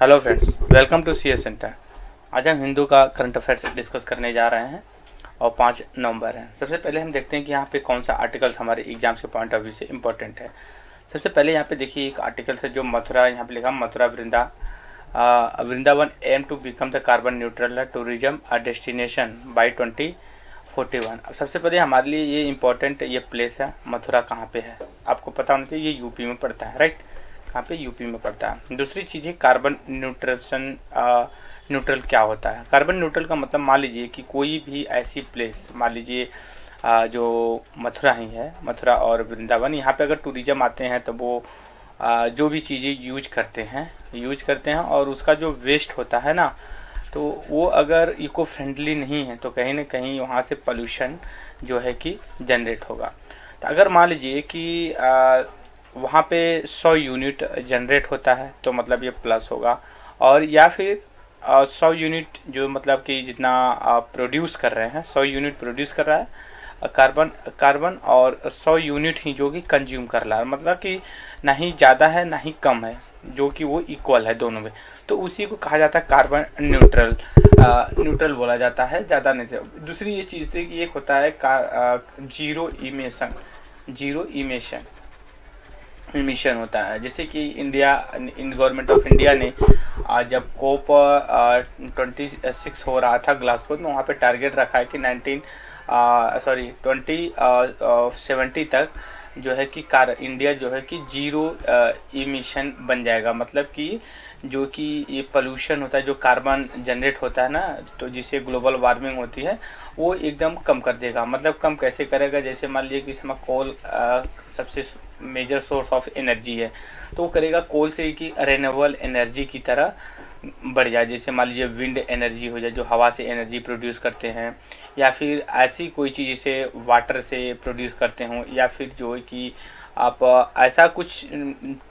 Hello friends, welcome to CS centre. आज हम हिंदू का करंट अफेयर्स डिस्कस करने जा रहे हैं और 5 नवंबर है। सबसे पहले हम देखते हैं कि यहाँ पे कौन सा आर्टिकल्स हमारे एग्जाम्स के पॉइंट ऑफ व्यू से इम्पोर्टेंट है। सबसे पहले यहाँ पे देखिए एक आर्टिकल है जो मथुरा, यहाँ पे लिखा Mathura Vrindavan aim to become the carbon neutral tourism a destination by 2041। अब सबसे पहले हमारे लिए ये इम्पोर्टेंट ये प्लेस है मथुरा कहाँ पे है, आपको पता होना चाहिए। ये यूपी में पड़ता है, राइट। कहाँ पे? यूपी में पड़ता है। दूसरी चीज़ है कार्बन न्यूट्रल क्या होता है। कार्बन न्यूट्रल का मतलब मान लीजिए कि कोई भी ऐसी प्लेस, मान लीजिए जो मथुरा ही है, मथुरा और वृंदावन, यहाँ पे अगर टूरिज्म आते हैं तो वो जो भी चीज़ें यूज करते हैं और उसका जो वेस्ट होता है ना, तो वो अगर इको फ्रेंडली नहीं है तो कहीं ना कहीं वहाँ से पोल्यूशन जो है कि जनरेट होगा। तो अगर मान लीजिए कि वहाँ पे 100 यूनिट जनरेट होता है तो मतलब ये प्लस होगा, और या फिर 100 यूनिट जो मतलब कि जितना प्रोड्यूस कर रहे हैं, 100 यूनिट प्रोड्यूस कर रहा है कार्बन और 100 यूनिट ही जो कि कंज्यूम कर रहा है, मतलब कि ना ही ज़्यादा है ना ही कम है, जो कि वो इक्वल है दोनों में, तो उसी को कहा जाता है कार्बन न्यूट्रल बोला जाता है, ज़्यादा नहीं। दूसरी ये चीज़ थी कि एक होता है जीरो इमिशन होता है। जैसे कि गवर्नमेंट ऑफ इंडिया ने जब कोप 26 हो रहा था ग्लासगो में, वहाँ पे टारगेट रखा है कि 2070 तक जो है कि इंडिया जो है कि जीरो इमिशन बन जाएगा। मतलब कि जो कि ये पोल्यूशन होता है, जो कार्बन जनरेट होता है ना, तो जिससे ग्लोबल वार्मिंग होती है, वो एकदम कम कर देगा। मतलब कम कैसे करेगा? जैसे मान लीजिए कि इसमें कोल सबसे मेजर सोर्स ऑफ एनर्जी है, तो वो करेगा कोल से कि रिन्यूएबल एनर्जी की तरह बढ़ जाए। जैसे मान लीजिए विंड एनर्जी हो जाए, जो हवा से एनर्जी प्रोड्यूस करते हैं, या फिर ऐसी कोई चीज़ जैसे वाटर से प्रोड्यूस करते हों, या फिर जो है कि आप ऐसा कुछ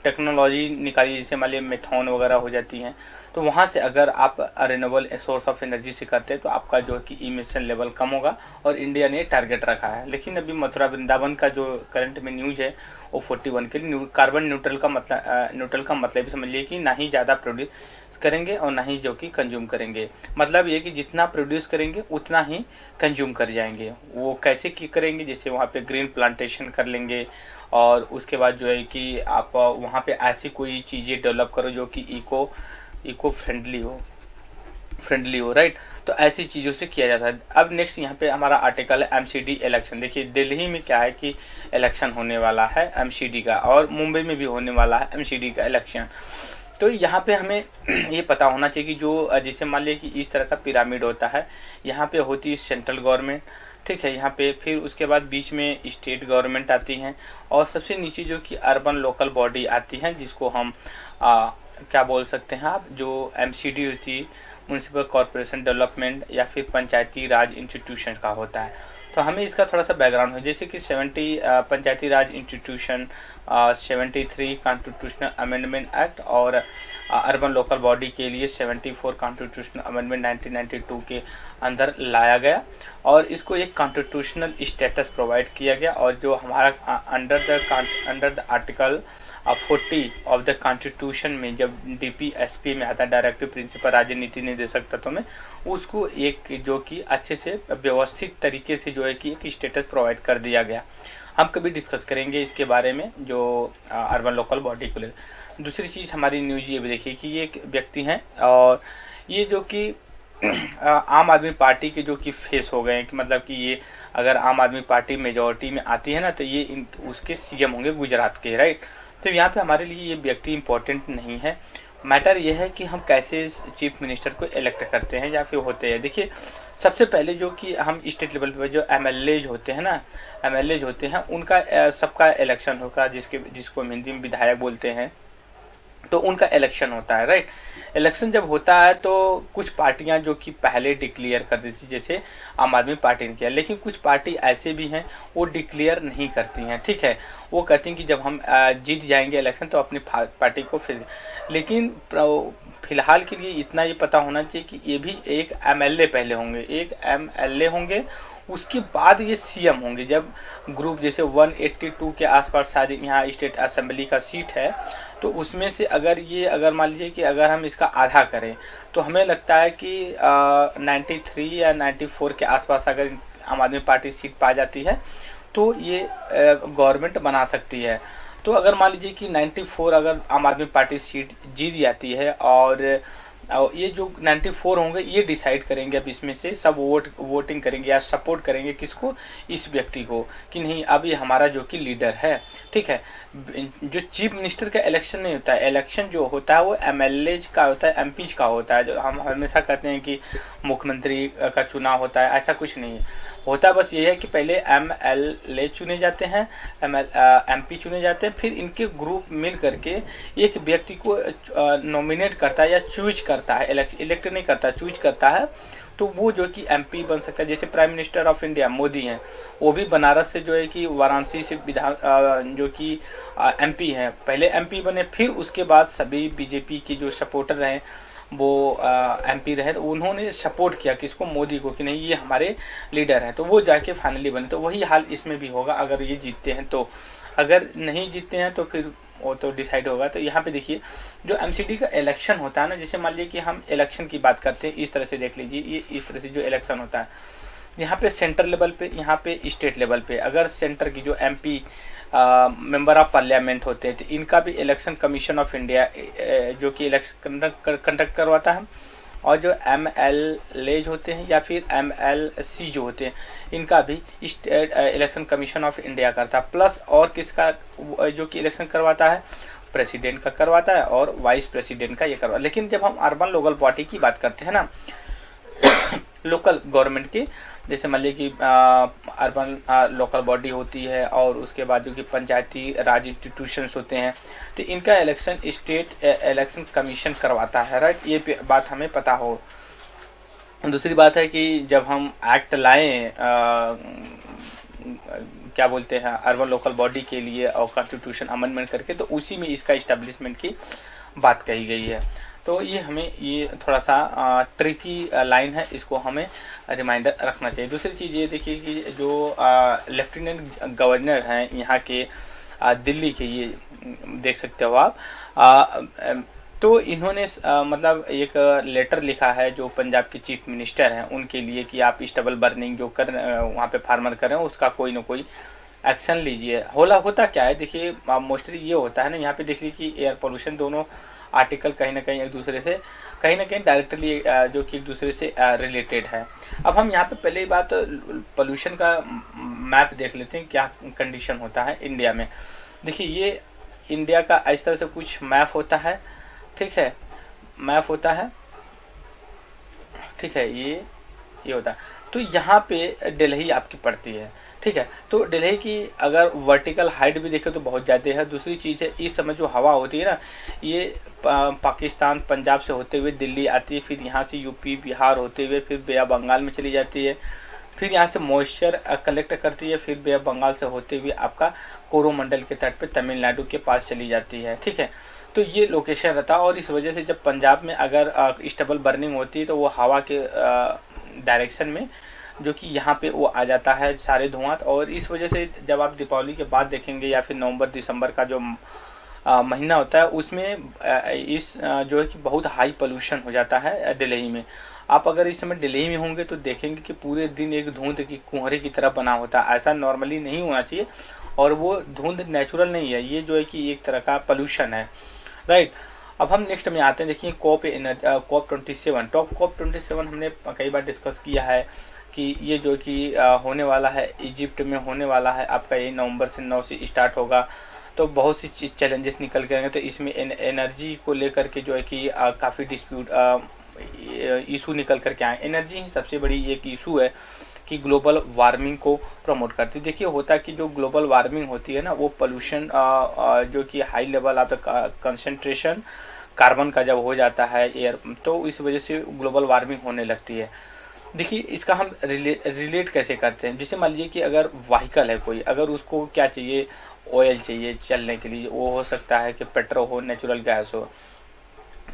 टेक्नोलॉजी निकालिए, जैसे मान लीजिए मेथॉन वगैरह हो जाती हैं, तो वहाँ से अगर आप रिन्यूएबल सोर्स ऑफ एनर्जी से करते हैं तो आपका जो है कि इमिशन लेवल कम होगा, और इंडिया ने टारगेट रखा है। लेकिन अभी मथुरा वृंदावन का जो करंट में न्यूज है वो 41 के लिए कार्बन न्यूट्रल का मतलब समझिए कि ना ही ज़्यादा प्रोड्यूस करेंगे और ना ही जो कि कंज्यूम करेंगे। मतलब ये कि जितना प्रोड्यूस करेंगे उतना ही कंज्यूम कर जाएंगे। वो कैसे करेंगे? जैसे वहाँ पे ग्रीन प्लांटेशन कर लेंगे, और उसके बाद जो है कि आप वहाँ पे ऐसी कोई चीज़ें डेवलप करो जो कि इको फ्रेंडली हो, राइट। तो ऐसी चीज़ों से किया जाता है। अब नेक्स्ट यहाँ पे हमारा आर्टिकल है एमसीडी इलेक्शन। देखिए दिल्ली में क्या है कि इलेक्शन होने वाला है एमसीडी का, और मुंबई में भी होने वाला है एमसीडी का इलेक्शन। तो यहाँ पे हमें ये पता होना चाहिए कि जो जैसे मान लिया कि इस तरह का पिरामिड होता है, यहाँ पे होती है सेंट्रल गवर्नमेंट, ठीक है, यहाँ पे फिर उसके बाद बीच में स्टेट गवर्नमेंट आती हैं, और सबसे नीचे जो कि अर्बन लोकल बॉडी आती हैं, जिसको हम क्या बोल सकते हैं आप, जो एमसीडी होती है, म्यूनसिपल कॉरपोरेशन डेवलपमेंट, या फिर पंचायती राज इंस्टीट्यूशन का होता है। तो हमें इसका थोड़ा सा बैकग्राउंड है, जैसे कि 70 पंचायती राज इंस्टीट्यूशन, 73 कॉन्स्टिट्यूशनल अमेंडमेंट एक्ट, और अर्बन लोकल बॉडी के लिए 74 कॉन्स्टिट्यूशनल अमेंडमेंट 1992 के अंदर लाया गया, और इसको एक कॉन्स्टिट्यूशनल स्टेटस प्रोवाइड किया गया। और जो हमारा under the article 40 of the constitution में जब डीपीएसपी में आता है, डायरेक्टिव प्रिंसिपल राज्य नीति निर्देशक तत्वों में, उसको एक जो कि अच्छे से व्यवस्थित तरीके से जो है कि एक स्टेटस प्रोवाइड कर दिया गया। हम कभी डिस्कस करेंगे इसके बारे में, जो अर्बन लोकल बॉडी को लेकर। दूसरी चीज़ हमारी न्यूज ये भी देखिए कि ये एक व्यक्ति हैं, और ये जो कि आम आदमी पार्टी के जो कि फेस हो गए हैं, कि मतलब कि ये अगर आम आदमी पार्टी मेजॉरिटी में आती है ना, तो ये उसके सीएम होंगे गुजरात के, राइट। तो यहाँ पे हमारे लिए ये व्यक्ति इंपॉर्टेंट नहीं है। मैटर ये है कि हम कैसे चीफ मिनिस्टर को इलेक्ट करते हैं या फिर होते हैं। देखिए सबसे पहले जो कि हम स्टेट लेवल पर जो एमएलएज होते हैं उनका सबका इलेक्शन होगा, जिसको हम हिंदी में विधायक बोलते हैं, तो उनका इलेक्शन होता है, राइट। इलेक्शन जब होता है तो कुछ पार्टियां जो कि पहले डिक्लेयर कर देती, जैसे आम आदमी पार्टी ने किया, लेकिन कुछ पार्टी ऐसे भी हैं वो डिक्लेयर नहीं करती हैं, ठीक है। वो कहती हैं कि जब हम जीत जाएंगे इलेक्शन तो अपनी पार्टी को फिर, लेकिन फिलहाल के लिए इतना ये पता होना चाहिए कि ये भी एक एमएलए पहले होंगे, उसके बाद ये सीएम होंगे। जब ग्रुप जैसे 182 के आसपास सारी यहाँ स्टेट असेंबली का सीट है, तो उसमें से अगर मान लीजिए कि अगर हम इसका आधा करें, तो हमें लगता है कि 93 या 94 के आसपास अगर आम आदमी पार्टी सीट पा जाती है तो ये गवर्नमेंट बना सकती है। तो अगर मान लीजिए कि 94 अगर आम आदमी पार्टी सीट जीत जाती है, और ये जो 94 होंगे ये डिसाइड करेंगे, अब इसमें से सब वोटिंग करेंगे या सपोर्ट करेंगे किसको, इस व्यक्ति को, कि नहीं अब ये हमारा जो कि लीडर है। ठीक है, जो चीफ मिनिस्टर का इलेक्शन नहीं होता है, इलेक्शन जो होता है वो एमएलए का होता है, एमपीज का होता है। जो हम हमेशा कहते हैं कि मुख्यमंत्री का चुनाव होता है, ऐसा कुछ नहीं है। होता बस ये है कि पहले एमएलए चुने जाते हैं, एमपी चुने जाते हैं, फिर इनके ग्रुप मिल करके एक व्यक्ति को नॉमिनेट करता है या चूज करता है, इलेक्ट नहीं करता, चूज करता है। तो वो जो कि एमपी बन सकता है। जैसे prime minister of India Modi हैं, वो भी बनारस से जो है कि वाराणसी से जो कि एमपी हैं, पहले एमपी बने, फिर उसके बाद सभी बीजेपी के जो सपोर्टर हैं वो एमपी रहे, तो उन्होंने सपोर्ट किया किसको, मोदी को, कि नहीं ये हमारे लीडर हैं, तो वो जाके फाइनली बने। तो वही हाल इसमें भी होगा अगर ये जीतते हैं तो। अगर नहीं जीतते हैं तो फिर वो तो डिसाइड होगा। तो यहाँ पे देखिए जो एमसीडी का इलेक्शन होता है ना, जैसे मान लीजिए कि हम इलेक्शन की बात करते हैं, इस तरह से देख लीजिए, ये इस तरह से जो इलेक्शन होता है, यहाँ पे सेंटर लेवल पे, यहाँ पे स्टेट लेवल पे, अगर सेंटर की जो एमपी मेंबर ऑफ पार्लियामेंट होते हैं, तो इनका भी इलेक्शन कमीशन ऑफ इंडिया जो कि इलेक्शन कंडक्ट करवाता है। और जो एमएलएज होते हैं या फिर एमएलसी जो होते हैं, इनका भी इलेक्शन कमीशन ऑफ इंडिया करता है। प्लस और किसका जो कि इलेक्शन करवाता है, प्रेसिडेंट का करवाता है और वाइस प्रेसिडेंट का ये करवाता है। लेकिन जब हम अर्बन लोकल बॉडी की बात करते हैं ना, लोकल गवर्नमेंट की, जैसे मान लीजिए कि अर्बन लोकल बॉडी होती है और उसके बाद जो कि पंचायती राज इंस्टीट्यूशंस होते हैं, तो इनका इलेक्शन स्टेट इलेक्शन कमीशन करवाता है। राइट, ये बात हमें पता हो। दूसरी बात है कि जब हम एक्ट लाएं क्या बोलते हैं अर्बन लोकल बॉडी के लिए और कॉन्स्टिट्यूशन अमेंडमेंट करके, तो उसी में इसका इस्टेब्लिशमेंट की बात कही गई है। तो ये हमें ये थोड़ा सा ट्रिकी लाइन है, इसको हमें रिमाइंडर रखना चाहिए। दूसरी चीज़ ये देखिए कि जो लेफ्टिनेंट गवर्नर हैं यहाँ के दिल्ली के, ये देख सकते हो आप, तो इन्होंने मतलब एक लेटर लिखा है जो पंजाब के चीफ मिनिस्टर हैं उनके लिए, कि आप स्टबल बर्निंग जो कर वहाँ पे फार्मर कर रहे हैं उसका कोई ना कोई एक्शन लीजिए। होता क्या है, देखिए मोस्टली ये होता है ना, यहाँ पे देखिए कि एयर पोल्यूशन, दोनों आर्टिकल कहीं ना कहीं एक दूसरे से कहीं ना कहीं डायरेक्टली जो कि एक दूसरे से रिलेटेड है। अब हम यहाँ पे पहले ही बात पोल्यूशन का मैप देख लेते हैं, क्या कंडीशन होता है इंडिया में। देखिए ये इंडिया का इस तरह से कुछ मैप होता है, ठीक है, मैप होता है, ठीक है, ये होता है। तो यहाँ पे दिल्ली आपकी पड़ती है, ठीक है। तो दिल्ली की अगर वर्टिकल हाइट भी देखें तो बहुत ज़्यादा है। दूसरी चीज़ है, इस समय जो हवा होती है ना, ये पाकिस्तान पंजाब से होते हुए दिल्ली आती है, फिर यहाँ से यूपी बिहार होते हुए फिर बे ऑफ बंगाल में चली जाती है, फिर यहाँ से मॉइस्चर कलेक्ट करती है, फिर बे ऑफ बंगाल से होते हुए आपका कोरोमंडल के तट पे तमिलनाडु के पास चली जाती है, ठीक है। तो ये लोकेशन रहता है, और इस वजह से जब पंजाब में अगर स्टेबल बर्निंग होती है तो वो हवा के डायरेक्शन में जो कि यहाँ पे वो आ जाता है सारे धुआं। और इस वजह से जब आप दीपावली के बाद देखेंगे या फिर नवंबर दिसंबर का जो महीना होता है, उसमें इस जो है कि बहुत हाई पोल्यूशन हो जाता है दिल्ली में। आप अगर इस समय दिल्ली में होंगे तो देखेंगे कि पूरे दिन एक धुंध की कुहरे की तरह बना होता है। ऐसा नॉर्मली नहीं होना चाहिए, और वो धुंध नेचुरल नहीं है, ये जो है कि एक तरह का पोल्यूशन है, राइट। अब हम नेक्स्ट में आते हैं, देखिए COP 27 COP 27 हमने कई बार डिस्कस किया है कि ये जो कि होने वाला है, इजिप्ट में होने वाला है, आपका ये नवंबर से 9 से स्टार्ट होगा। तो बहुत सी चैलेंजेस निकल के आएंगे। तो इसमें एनर्जी को लेकर के जो है कि काफ़ी डिस्प्यूट इशू निकल कर के आए। एनर्जी ही सबसे बड़ी एक इशू है कि ग्लोबल वार्मिंग को प्रमोट करती है। देखिए होता है कि जो ग्लोबल वार्मिंग होती है ना, वो पोल्यूशन जो कि high level of the concentration carbon का जब हो जाता है एयर, तो इस वजह से ग्लोबल वार्मिंग होने लगती है। देखिए इसका हम रिलेट कैसे करते हैं, जैसे मान लीजिए कि अगर व्हीकल है कोई, अगर उसको क्या चाहिए, ऑयल चाहिए चलने के लिए, वो हो सकता है कि पेट्रोल हो, नेचुरल गैस हो।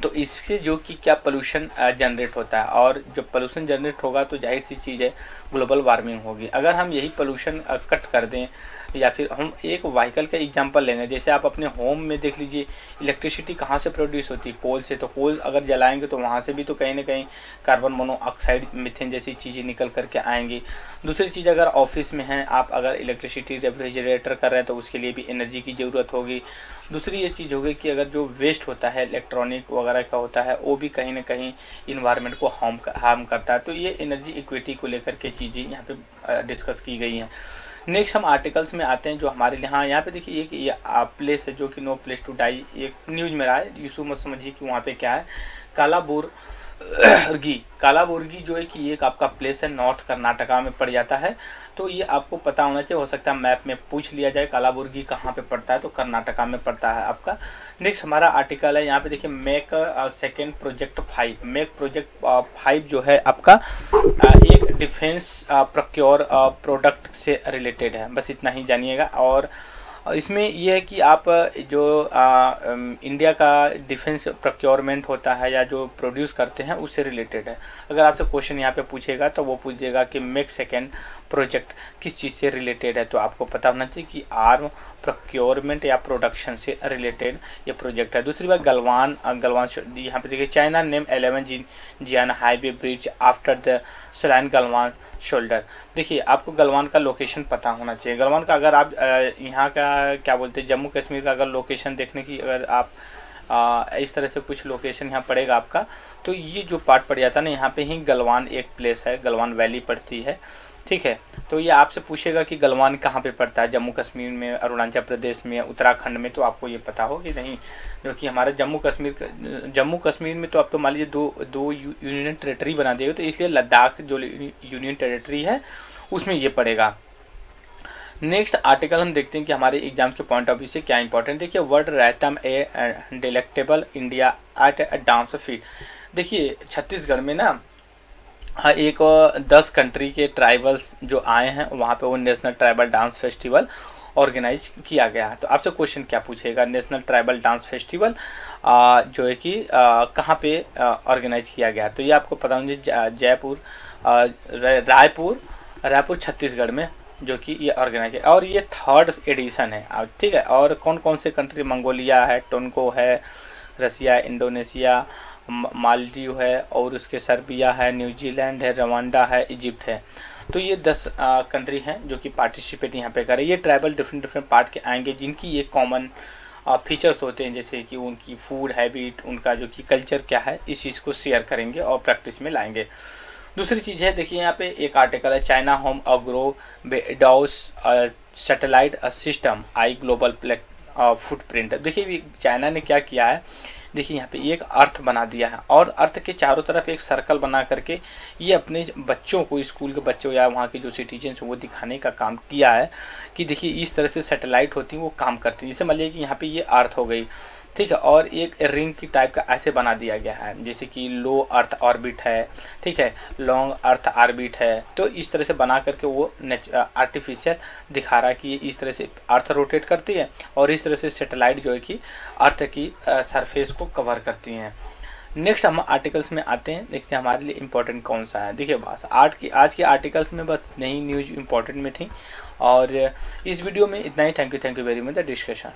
तो इससे जो कि क्या पोल्यूशन जनरेट होता है, और जब पोल्यूशन जनरेट होगा तो जाहिर सी चीज़ है ग्लोबल वार्मिंग होगी। अगर हम यही पोल्यूशन कट कर दें, या फिर हम एक व्हीकल का एग्जांपल लेंगे, जैसे आप अपने होम में देख लीजिए इलेक्ट्रिसिटी कहाँ से प्रोड्यूस होती है, कोल से। तो कोल अगर जलाएंगे तो वहाँ से भी तो कहीं ना कहीं कार्बन मोनोऑक्साइड, मीथेन जैसी चीज़ें निकल करके आएंगी। दूसरी चीज़, अगर ऑफिस में हैं आप, अगर इलेक्ट्रिसिटी रेफ्रिजरेटर कर रहे हैं तो उसके लिए भी एनर्जी की ज़रूरत होगी। दूसरी ये चीज़ होगी कि अगर जो वेस्ट होता है इलेक्ट्रॉनिक वगैरह का होता है, वो भी कहीं ना कहीं इन्वायरमेंट को हार्म करता है। तो ये एनर्जी इक्विटी को लेकर के चीज़ें यहाँ पे डिस्कस की गई हैं। नेक्स्ट हम आर्टिकल्स में आते हैं जो हमारे यहाँ पे देखिए एक ये प्लेस है जो कि नो प्लेस टू डाई, एक न्यूज़ में रहा है, यूसु मत समझिए कि वहाँ पे क्या है, कालाबुर्गी जो है कि एक आपका प्लेस है, नॉर्थ कर्नाटका में पड़ जाता है। तो ये आपको पता होना चाहिए, हो सकता है मैप में पूछ लिया जाए कालाबुर्गी कहाँ पे पड़ता है, तो कर्नाटका में पड़ता है आपका। नेक्स्ट हमारा आर्टिकल है यहाँ पे देखिए, make second project 5। Make project 5 जो है आपका एक डिफेंस प्रोक्योर प्रोडक्ट से रिलेटेड है, बस इतना ही जानिएगा। और इसमें यह है कि आप जो इंडिया का डिफेंस प्रोक्योरमेंट होता है या जो प्रोड्यूस करते हैं उससे रिलेटेड है। अगर आपसे क्वेश्चन यहाँ पे पूछेगा तो वो पूछेगा कि मेक सेकेंड प्रोजेक्ट किस चीज़ से रिलेटेड है, तो आपको पता होना चाहिए कि आर्म प्रोक्योरमेंट या प्रोडक्शन से रिलेटेड ये प्रोजेक्ट है। दूसरी बात, गलवान यहाँ पे देखिए, China name 11 Jian highway bridge after the saline Galwan shoulder. देखिए आपको गलवान का लोकेशन पता होना चाहिए। गलवान का अगर आप यहाँ का क्या बोलते हैं, जम्मू कश्मीर का अगर लोकेशन देखने की, अगर आप इस तरह से कुछ लोकेशन यहाँ पड़ेगा आपका, तो ये जो पार्ट पड़ जाता है ना, यहाँ पे ही गलवान एक प्लेस है, गलवान वैली पड़ती है, ठीक है। तो ये आपसे पूछेगा कि गलवान कहाँ पे पड़ता है, जम्मू कश्मीर में, अरुणाचल प्रदेश में, उत्तराखंड में, तो आपको ये पता हो कि नहीं, जो कि हमारा जम्मू कश्मीर में तो आप तो मान लीजिए दो यूनियन टेरेटरी बना दिए, तो इसलिए लद्दाख जो यूनियन टेरेटरी है उसमें ये पड़ेगा। नेक्स्ट आर्टिकल हम देखते हैं कि हमारे एग्जाम के पॉइंट ऑफ व्यू से क्या इंपॉर्टेंट। देखिए, वर्ड रायतम a delectable India at a dance feet. देखिए छत्तीसगढ़ में ना एक 10 कंट्री के ट्राइबल्स जो आए हैं वहाँ पे वो national tribal dance festival organise किया गया है। तो आपसे क्वेश्चन क्या पूछेगा, नेशनल ट्राइबल डांस फेस्टिवल जो है कि कहाँ पे ऑर्गेनाइज किया गया है, तो ये आपको पता होना जयपुर रायपुर छत्तीसगढ़ में जो कि ये ऑर्गेनाइज है, और ये 3rd एडिशन है, ठीक है। और कौन कौन से कंट्री, मंगोलिया है, टोनको है, रसिया, इंडोनेशिया, मालदीव है, और उसके सर्बिया है, न्यूजीलैंड है, रवांडा है, इजिप्ट है। तो ये 10 कंट्री हैं जो कि पार्टिसिपेट यहाँ पे करें। ये ट्राइबल डिफरेंट पार्ट के आएंगे जिनकी ये कॉमन फीचर्स होते हैं, जैसे कि उनकी फूड हैबिट, उनका जो कि कल्चर क्या है, इस चीज़ को शेयर करेंगे और प्रैक्टिस में लाएंगे। दूसरी चीज़ है, देखिए यहाँ पे एक आर्टिकल है, China home grown BeiDou satellite system eye global footprint. देखिए चाइना ने क्या किया है, देखिए यहाँ पे एक अर्थ बना दिया है, और अर्थ के चारों तरफ एक सर्कल बना करके ये अपने बच्चों को, स्कूल के बच्चों या वहाँ के जो सिटीजन्स हैं वो दिखाने का काम किया है कि देखिए इस तरह से सैटेलाइट होती हैं वो काम करती हैं। जैसे मान लीजिए कि यहाँ पे ये अर्थ हो गई, ठीक है, और एक रिंग की टाइप का ऐसे बना दिया गया है, जैसे कि लो अर्थ ऑर्बिट है, ठीक है, लॉन्ग अर्थ ऑर्बिट है। तो इस तरह से बना करके वो आर्टिफिशियल दिखा रहा है कि इस तरह से अर्थ रोटेट करती है, और इस तरह से सैटेलाइट जो है कि अर्थ की सरफेस को कवर करती हैं। नेक्स्ट हम आर्टिकल्स में आते हैं, देखते हैं हमारे लिए इम्पोर्टेंट कौन सा है। देखिए बस आज के आर्टिकल्स में बस नई न्यूज़ इम्पोर्टेंट में थी, और इस वीडियो में इतना ही। Thank you very much the discussion.